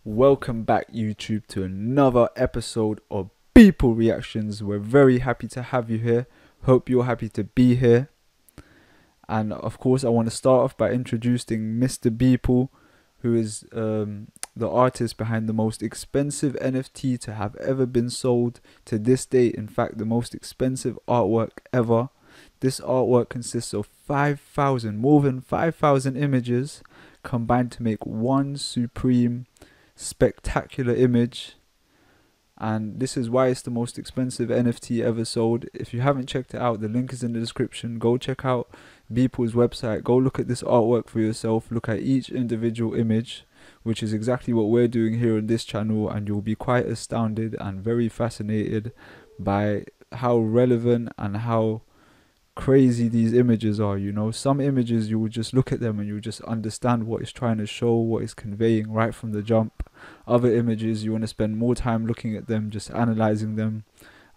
Welcome back, YouTube, to another episode of Beeple Reactions. We're very happy to have you here. Hope you're happy to be here. And of course, I want to start off by introducing Mr. Beeple, who is the artist behind the most expensive NFT to have ever been sold to this date. In fact, the most expensive artwork ever. This artwork consists of more than 5,000 images combined to make one supreme spectacular image, and this is why it's the most expensive NFT ever sold. If you haven't checked it out, the link is in the description. Go check out Beeple's website, go look at this artwork for yourself, look at each individual image, which is exactly what we're doing here on this channel, and you'll be quite astounded and very fascinated by how relevant and how crazy these images are. You know, some images you will just look at them and you'll just understand what it's trying to show, what it's conveying right from the jump. Other images you want to spend more time looking at them, just analyzing them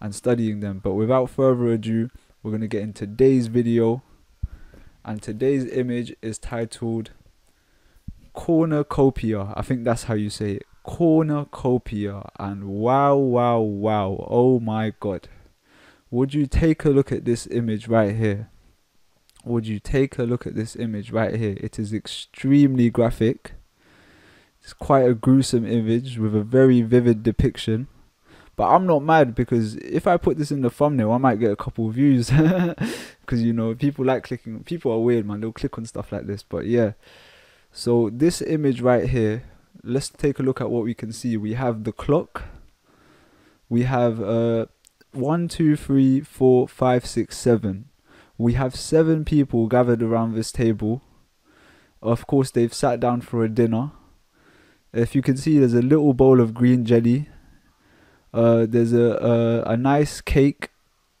and studying them. But without further ado, we're going to get into today's video, and today's image is titled Cornucopia. I think that's how you say it, Cornucopia. And wow, oh my god, would you take a look at this image right here? Would you take a look at this image right here? It is extremely graphic. It's quite a gruesome image with a very vivid depiction. But I'm not mad, because if I put this in the thumbnail, I might get a couple of views. Because, you know, people like clicking. People are weird, man. They'll click on stuff like this. But yeah. So this image right here, let's take a look at what we can see. We have the clock. We have 1, 2, 3, 4, 5, 6, 7. We have 7 people gathered around this table. Of course, they've sat down for a dinner. If you can see, there's a little bowl of green jelly. There's a nice cake.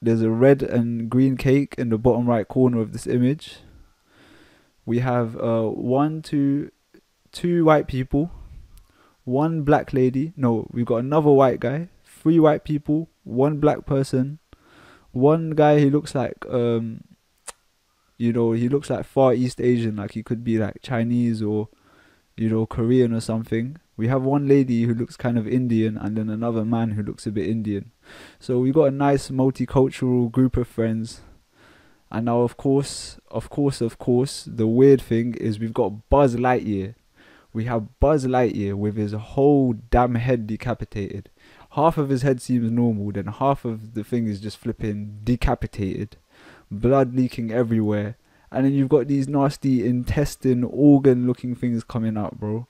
There's a red and green cake in the bottom right corner of this image. We have 2 white people, 1 black lady. No, we've got another white guy. 3 white people, 1 black person, 1 guy who looks like you know, he looks like Far East Asian, like he could be like Chinese or, you know, Korean or something. We have 1 lady who looks kind of Indian, and then another man who looks a bit Indian. So we got a nice multicultural group of friends. And now of course, the weird thing is we've got Buzz Lightyear. We have Buzz Lightyear with his whole damn head decapitated. Half of his head seems normal, then half of the thing is just flipping decapitated. Blood leaking everywhere. And then you've got these nasty intestine organ looking things coming out, bro.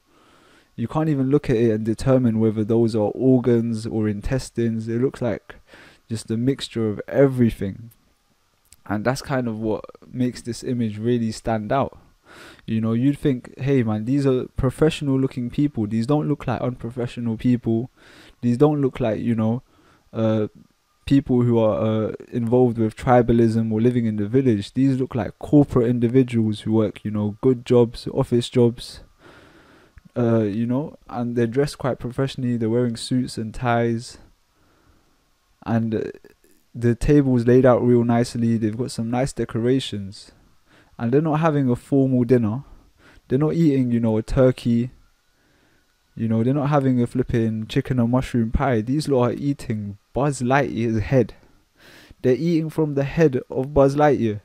You can't even look at it and determine whether those are organs or intestines. It looks like just a mixture of everything. And that's kind of what makes this image really stand out. You know, you'd think, hey man, these are professional looking people. These don't look like unprofessional people. These don't look like, you know, people who are involved with tribalism or living in the village. These look like corporate individuals who work, you know, good jobs, office jobs, you know, and they're dressed quite professionally. They're wearing suits and ties, and the table's laid out real nicely. They've got some nice decorations. And they're not having a formal dinner. They're not eating, you know, a turkey. You know, they're not having a flipping chicken or mushroom pie. These lot are eating Buzz Lightyear's head. They're eating from the head of Buzz Lightyear.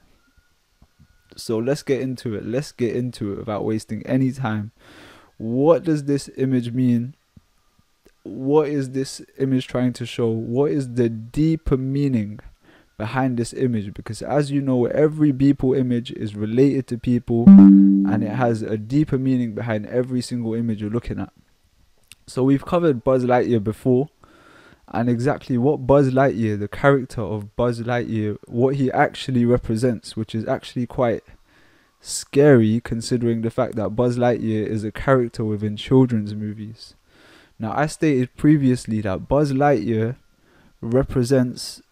So let's get into it. Let's get into it without wasting any time. What does this image mean? What is this image trying to show? What is the deeper meaning behind this image? Because as you know, every Beeple image is related to people, and it has a deeper meaning behind every single image you're looking at. So we've covered Buzz Lightyear before, and exactly what Buzz Lightyear, the character of Buzz Lightyear, what he actually represents, which is actually quite scary considering the fact that Buzz Lightyear is a character within children's movies. Now, I stated previously that Buzz Lightyear represents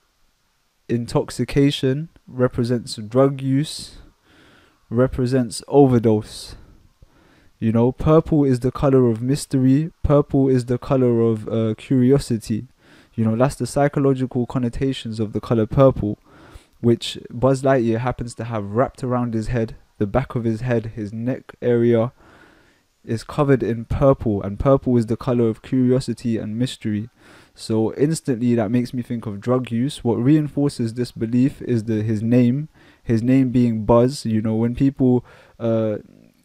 intoxication, represents drug use, represents overdose. You know, purple is the color of mystery. Purple is the color of curiosity. You know, that's the psychological connotations of the color purple, which Buzz Lightyear happens to have wrapped around his head, the back of his head, his neck area. is covered in purple, and purple is the color of curiosity and mystery. So instantly that makes me think of drug use. What reinforces this belief is his name being Buzz. You know, when people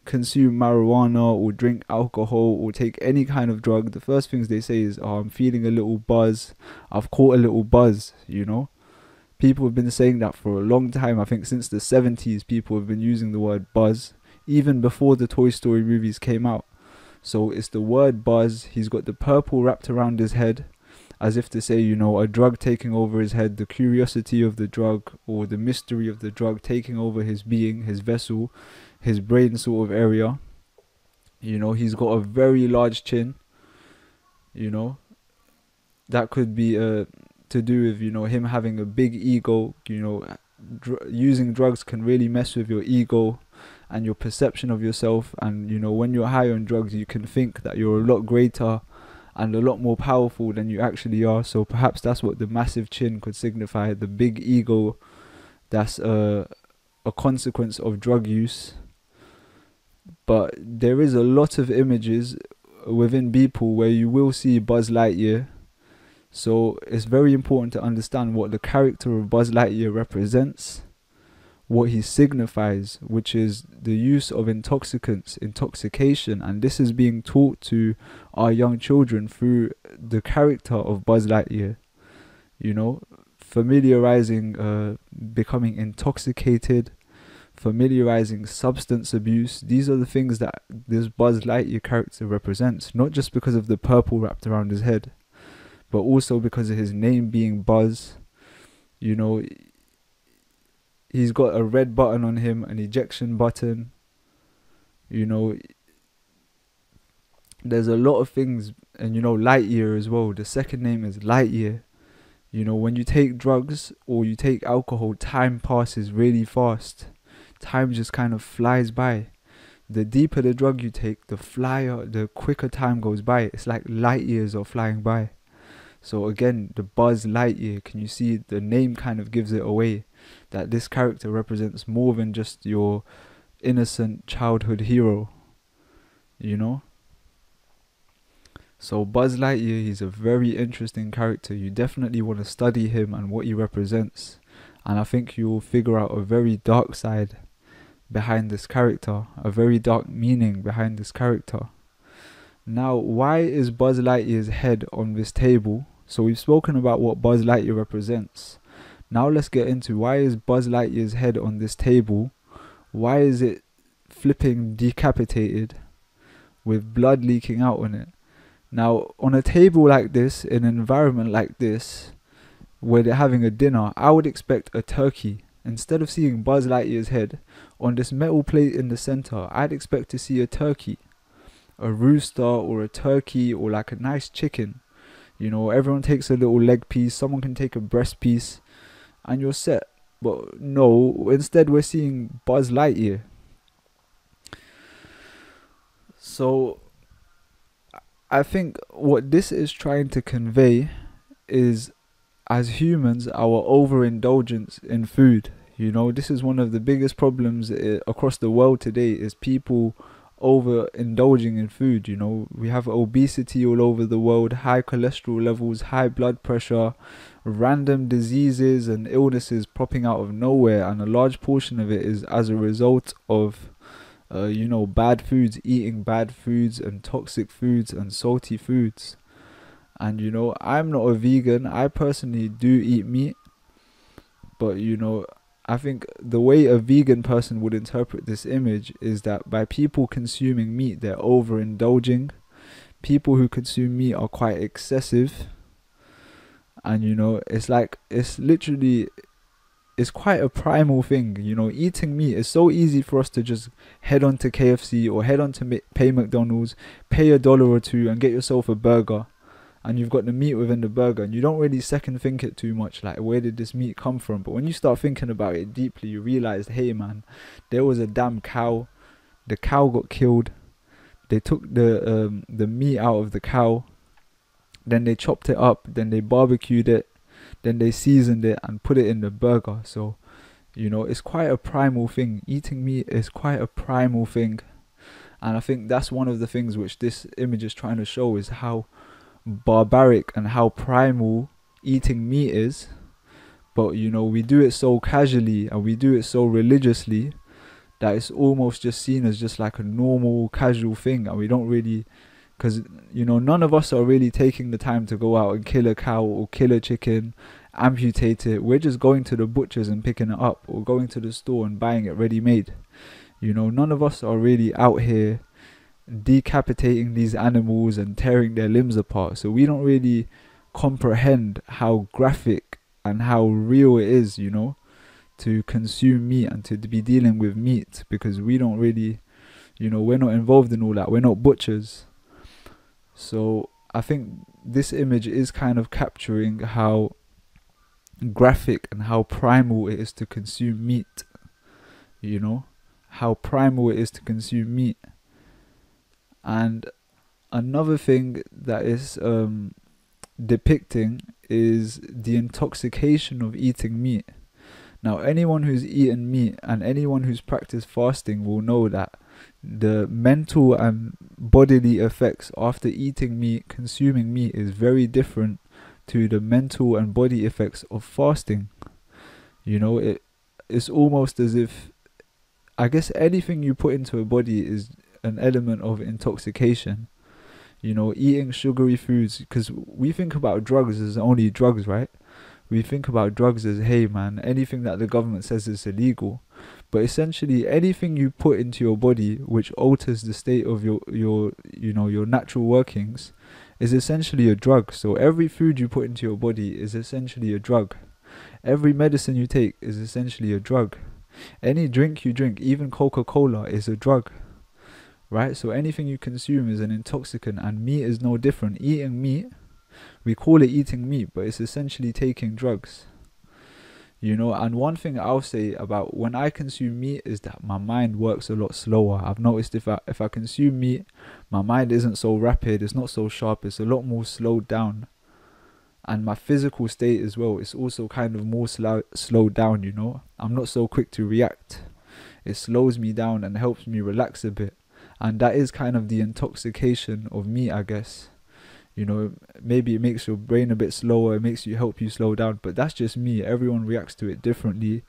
consume marijuana or drink alcohol or take any kind of drug, the first things they say is, oh, I'm feeling a little buzz, I've caught a little buzz. You know, people have been saying that for a long time. I think since the 70s people have been using the word buzz, even before the Toy Story movies came out. So it's the word buzz. He's got the purple wrapped around his head, as if to say, you know, a drug taking over his head, the curiosity of the drug or the mystery of the drug taking over his being, his vessel, his brain sort of area. You know, he's got a very large chin. You know, that could be to do with, you know, him having a big ego. You know, using drugs can really mess with your ego and your perception of yourself. And, you know, when you're high on drugs, you can think that you're a lot greater and a lot more powerful than you actually are. So perhaps that's what the massive chin could signify, the big ego. That's a consequence of drug use. But there is a lot of images within Beeple where you will see Buzz Lightyear. So it's very important to understand what the character of Buzz Lightyear represents, what he signifies, which is the use of intoxicants, intoxication, and this is being taught to our young children through the character of Buzz Lightyear. You know, familiarizing, becoming intoxicated, familiarizing substance abuse. These are the things that this Buzz Lightyear character represents, not just because of the purple wrapped around his head, but also because of his name being Buzz. You know, he's got a red button on him, an ejection button. You know, there's a lot of things. And, you know, Lightyear as well. The second name is Lightyear. You know, when you take drugs or you take alcohol, time passes really fast. Time just kind of flies by. The deeper the drug you take, the quicker time goes by. It's like light years are flying by. So again, the Buzz Lightyear, can you see the name kind of gives it away, that this character represents more than just your innocent childhood hero, you know? So Buzz Lightyear, he's a very interesting character. You definitely want to study him and what he represents. And I think you'll figure out a very dark side behind this character, a very dark meaning behind this character. Now, why is Buzz Lightyear's head on this table? So we've spoken about what Buzz Lightyear represents. Now let's get into why is Buzz Lightyear's head on this table? Why is it flipping decapitated with blood leaking out on it? Now, on a table like this, in an environment like this, where they're having a dinner, I would expect a turkey. Instead of seeing Buzz Lightyear's head on this metal plate in the center, I'd expect to see a turkey. A rooster or a turkey or like a nice chicken. You know, everyone takes a little leg piece, someone can take a breast piece, and you're set. But no, instead we're seeing Buzz Lightyear. So I think what this is trying to convey is, as humans, our overindulgence in food. You know, this is one of the biggest problems across the world today, is people overindulging in food. You know, we have obesity all over the world, high cholesterol levels, high blood pressure, random diseases and illnesses popping out of nowhere, and a large portion of it is as a result of you know, bad foods, eating bad foods and toxic foods and salty foods. And you know, I'm not a vegan. I personally do eat meat, but you know, I think the way a vegan person would interpret this image is that by people consuming meat, they're overindulging. People who consume meat are quite excessive. And you know, it's like, it's quite a primal thing. You know, eating meat is so easy for us to just head on to KFC or head on to pay McDonald's, pay $1 or $2 and get yourself a burger. And you've got the meat within the burger, and you don't really second think it too much, like, where did this meat come from? But when you start thinking about it deeply, you realize, hey man, there was a damn cow. The cow got killed. They took the meat out of the cow, then they chopped it up, then they barbecued it, then they seasoned it and put it in the burger. So, you know, it's quite a primal thing. Eating meat is quite a primal thing. And I think that's one of the things which this image is trying to show, is how barbaric and how primal eating meat is. But you know, we do it so casually and we do it so religiously that it's almost just seen as just like a normal casual thing, and we don't really, because you know, none of us are really taking the time to go out and kill a cow or kill a chicken, amputate it. We're just going to the butchers and picking it up, or going to the store and buying it ready made. You know, none of us are really out here decapitating these animals and tearing their limbs apart. So we don't really comprehend how graphic and how real it is, you know, to consume meat and to be dealing with meat, because we don't really, you know, we're not involved in all that. We're not butchers. So I think this image is kind of capturing how graphic and how primal it is to consume meat, you know, how primal it is to consume meat. And another thing that is depicting is the intoxication of eating meat. Now, anyone who's eaten meat and anyone who's practiced fasting will know that the mental and bodily effects after eating meat, consuming meat, is very different to the mental and body effects of fasting. You know, it's almost as if, I guess, anything you put into a body is an element of intoxication. You know, eating sugary foods, because we think about drugs as only drugs, right? We think about drugs as, hey man, anything that the government says is illegal. But essentially anything you put into your body which alters the state of your you know, your natural workings is essentially a drug. So every food you put into your body is essentially a drug. Every medicine you take is essentially a drug. Any drink you drink, even Coca-Cola, is a drug. Right? So anything you consume is an intoxicant, and meat is no different. Eating meat, we call it eating meat, but it's essentially taking drugs. You know, and one thing I'll say about when I consume meat is that my mind works a lot slower. I've noticed if I consume meat, my mind isn't so rapid, it's not so sharp, it's a lot more slowed down. And my physical state as well, it's also kind of more slowed down, you know. I'm not so quick to react. It slows me down and helps me relax a bit. And that is kind of the intoxication of meat, I guess. You know, maybe it makes your brain a bit slower, it makes you help you slow down, but that's just me. Everyone reacts to it differently.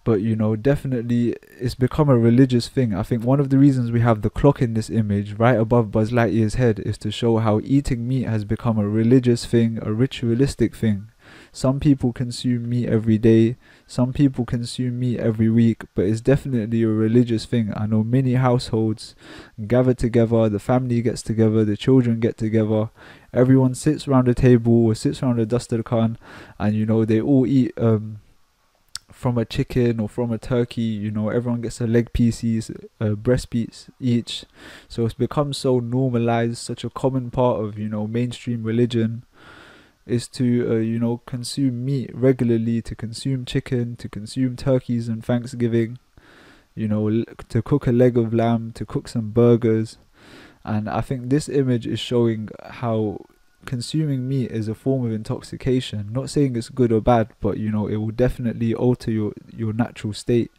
But you know, definitely it's become a religious thing. I think one of the reasons we have the clock in this image right above Buzz Lightyear's head is to show how eating meat has become a religious thing, a ritualistic thing. Some people consume meat every day, some people consume meat every week, but it's definitely a religious thing. I know many households gather together, the family gets together, the children get together, everyone sits around the table or sits around the dastarkhan, and you know, they all eat from a chicken or from a turkey. You know, everyone gets a leg pieces, breast piece each. So it's become so normalized, such a common part of, you know, mainstream religion, is to you know, consume meat regularly, to consume chicken, to consume turkeys on Thanksgiving, you know, to cook a leg of lamb, to cook some burgers. And I think this image is showing how consuming meat is a form of intoxication. Not saying it's good or bad, but you know, it will definitely alter your natural state.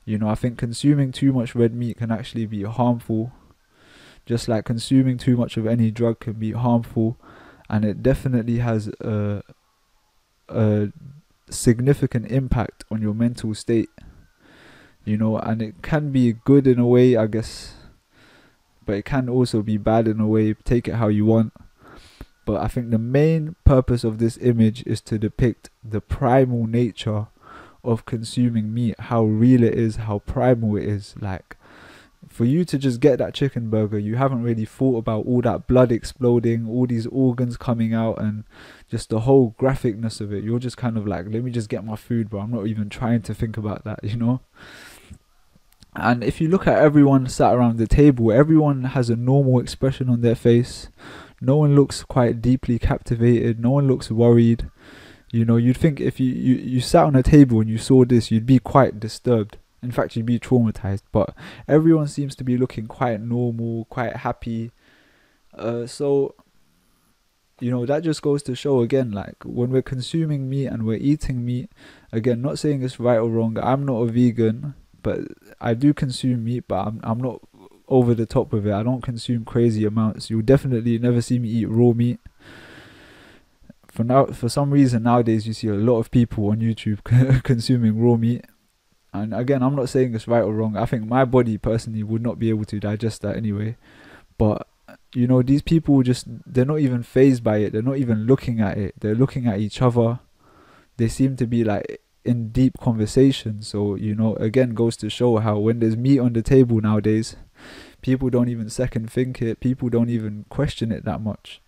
You know, I think consuming too much red meat can actually be harmful, just like consuming too much of any drug can be harmful. And it definitely has a significant impact on your mental state, you know. And it can be good in a way, I guess, but it can also be bad in a way. Take it how you want. But I think the main purpose of this image is to depict the primal nature of consuming meat, how real it is, how primal it is. Like, for you to just get that chicken burger, you haven't really thought about all that blood exploding, all these organs coming out, and just the whole graphicness of it. You're just kind of like, let me just get my food, bro. I'm not even trying to think about that, you know. And if you look at everyone sat around the table, everyone has a normal expression on their face. No one looks quite deeply captivated, no one looks worried. You know, you'd think if you sat on a table and you saw this, you'd be quite disturbed. In fact, you'd be traumatized. But everyone seems to be looking quite normal, quite happy. So, you know, that just goes to show again, like, when we're consuming meat and we're eating meat, again, not saying it's right or wrong. I'm not a vegan but I do consume meat, but I'm not over the top with it. I don't consume crazy amounts. You'll definitely never see me eat raw meat. For some reason nowadays you see a lot of people on YouTube consuming raw meat. And again, I'm not saying it's right or wrong. I think my body personally would not be able to digest that anyway. But you know, these people they're not even fazed by it. They're not even looking at it. They're looking at each other. They seem to be like in deep conversation. So, you know, again, goes to show how when there's meat on the table nowadays, people don't even second think it. People don't even question it that much.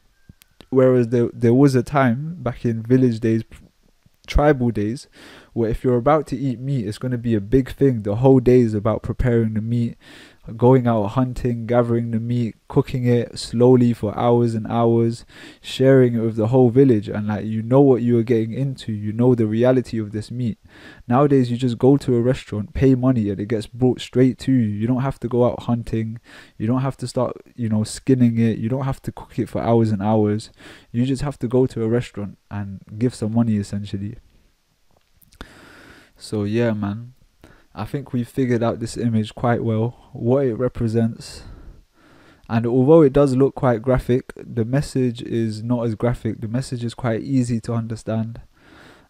Whereas there was a time back in village days, tribal days, where if you're about to eat meat, it's going to be a big thing. The whole day is about preparing the meat, going out hunting, gathering the meat, cooking it slowly for hours and hours, sharing it with the whole village, and like, you know what you are getting into, you know the reality of this meat. Nowadays you just go to a restaurant, pay money, and it gets brought straight to you. You don't have to go out hunting, you don't have to start, you know, skinning it, you don't have to cook it for hours and hours. You just have to go to a restaurant and give some money essentially. So yeah, man, I think we figured out this image quite well, what it represents. And although it does look quite graphic, the message is not as graphic. The message is quite easy to understand.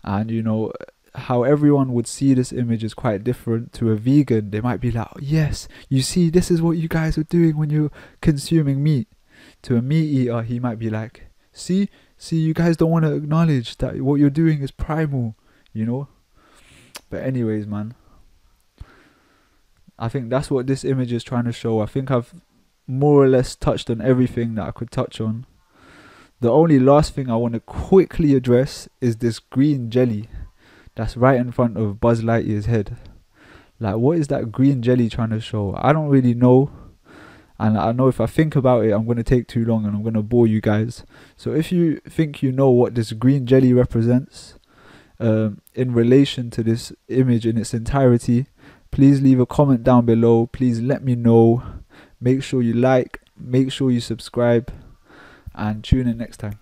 And you know, how everyone would see this image is quite different. To a vegan, they might be like, oh, yes, you see, this is what you guys are doing when you're consuming meat. To a meat eater, he might be like, see, you guys don't want to acknowledge that what you're doing is primal, you know. But anyways, man, I think that's what this image is trying to show. I think I've more or less touched on everything that I could touch on. The only last thing I want to quickly address is this green jelly that's right in front of Buzz Lightyear's head. Like, what is that green jelly trying to show? I don't really know. And I know if I think about it, I'm going to take too long and I'm going to bore you guys. So if you think you know what this green jelly represents in relation to this image in its entirety, please leave a comment down below. Please let me know. Make sure you like, make sure you subscribe, and tune in next time.